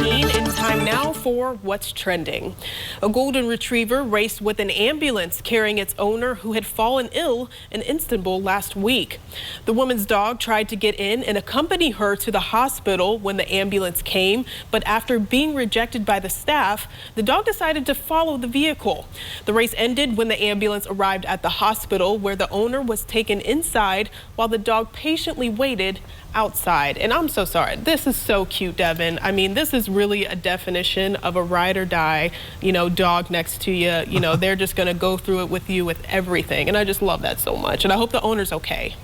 7:19 and time now for What's Trending. A golden retriever raced with an ambulance carrying its owner who had fallen ill in Istanbul last week. The woman's dog tried to get in and accompany her to the hospital when the ambulance came, but after being rejected by the staff, the dog decided to follow the vehicle. The race ended when the ambulance arrived at the hospital, where the owner was taken inside while the dog patiently waited outside. And I'm so sorry. This is so cute, Devin. I mean, this is really a definition of a ride or die, dog next to you. They're just going to go through it with you with everything. And I just love that so much. And I hope the owner's okay.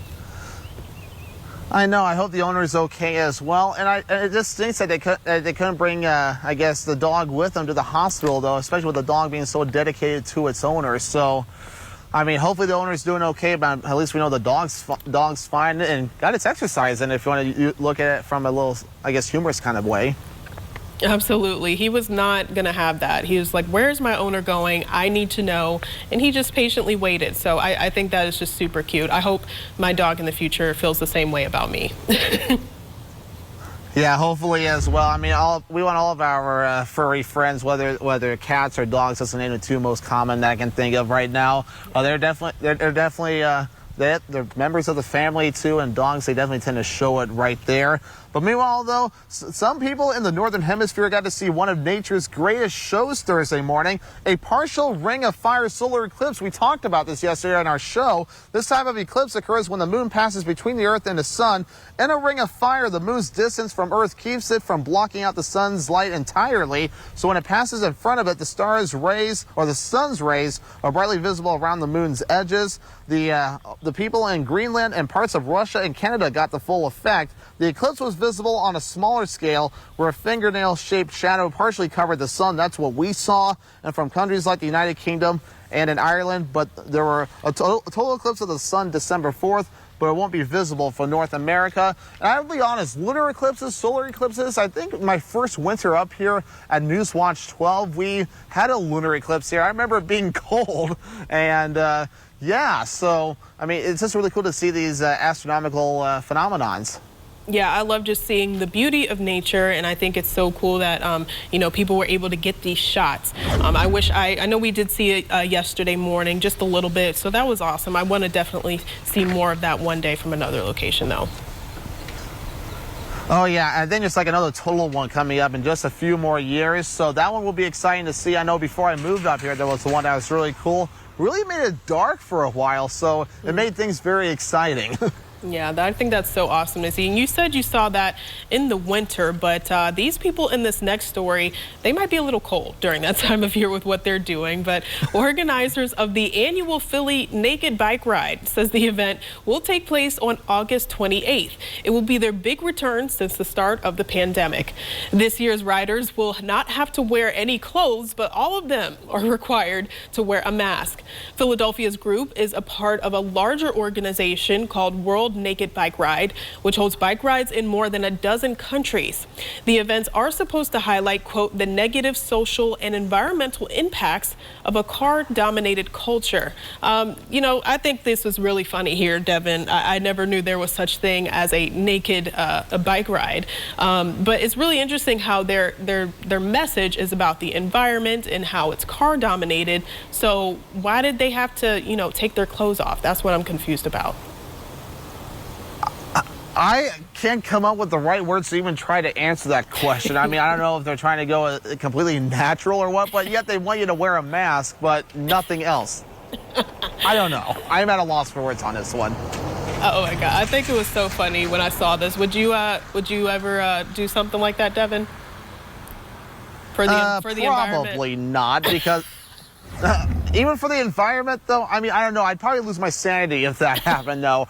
I know. I hope the owner is okay as well. And it just stinks that they couldn't bring, I guess, the dog with them to the hospital, though, especially with the dog being so dedicated to its owner. So, I mean, hopefully the owner's doing okay, but at least we know the dog's fine and got its exercise. And if you want to look at it from a little, I guess, humorous kind of way. Absolutely. He was not going to have that. He was like, where's my owner going? I need to know. And he just patiently waited. So I think that is just super cute. I hope my dog in the future feels the same way about me. Yeah, hopefully as well. I mean, we want all of our furry friends, whether cats or dogs, that's the name of the two most common that I can think of right now. They're members of the family too, and dogs, they definitely tend to show it right there. But meanwhile, though, some people in the Northern Hemisphere got to see one of nature's greatest shows Thursday morning, a partial ring of fire solar eclipse. We talked about this yesterday on our show. This type of eclipse occurs when the moon passes between the Earth and the sun. In a ring of fire, the moon's distance from Earth keeps it from blocking out the sun's light entirely. So when it passes in front of it, the sun's rays are brightly visible around the moon's edges. The people in Greenland and parts of Russia and Canada got the full effect. The eclipse was visible on a smaller scale, where a fingernail-shaped shadow partially covered the sun. That's what we saw. And from countries like the United Kingdom and in Ireland, but there were a total eclipse of the sun December 4th, but it won't be visible for North America. And I'll be honest, lunar eclipses, solar eclipses, I think my first winter up here at Newswatch 12, we had a lunar eclipse here. I remember it being cold, and yeah, so, I mean, it's just really cool to see these astronomical phenomenons. Yeah, I love just seeing the beauty of nature, and I think it's so cool that, people were able to get these shots. I know we did see it yesterday morning, just a little bit, so that was awesome. I want to definitely see more of that one day from another location, though. Oh, yeah, and then just like another total one coming up in just a few more years, so that one will be exciting to see. I know before I moved up here, there was the one that was really cool. Really made it dark for a while, so it made things very exciting. Yeah, I think that's so awesome to see. And you said you saw that in the winter, but these people in this next story, they might be a little cold during that time of year with what they're doing. But organizers of the annual Philly Naked Bike Ride says the event will take place on August 28th. It will be their big return since the start of the pandemic. This year's riders will not have to wear any clothes, but all of them are required to wear a mask. Philadelphia's group is a part of a larger organization called World Naked Bike Ride, which holds bike rides in more than a dozen countries. The events are supposed to highlight, quote, the negative social and environmental impacts of a car-dominated culture. I think this was really funny here, Devin. I never knew there was such thing as a naked a bike ride. But it's really interesting how their message is about the environment and how it's car-dominated. So why did they have to, take their clothes off? That's what I'm confused about. I can't come up with the right words to even try to answer that question. I mean, I don't know if they're trying to go completely natural or what, but yet they want you to wear a mask, but nothing else. I don't know. I'm at a loss for words on this one. Oh my God, I think it was so funny when I saw this. Would you ever do something like that, Devin? For the environment? Probably not, because even for the environment, though, I mean, I don't know. I'd probably lose my sanity if that happened, though.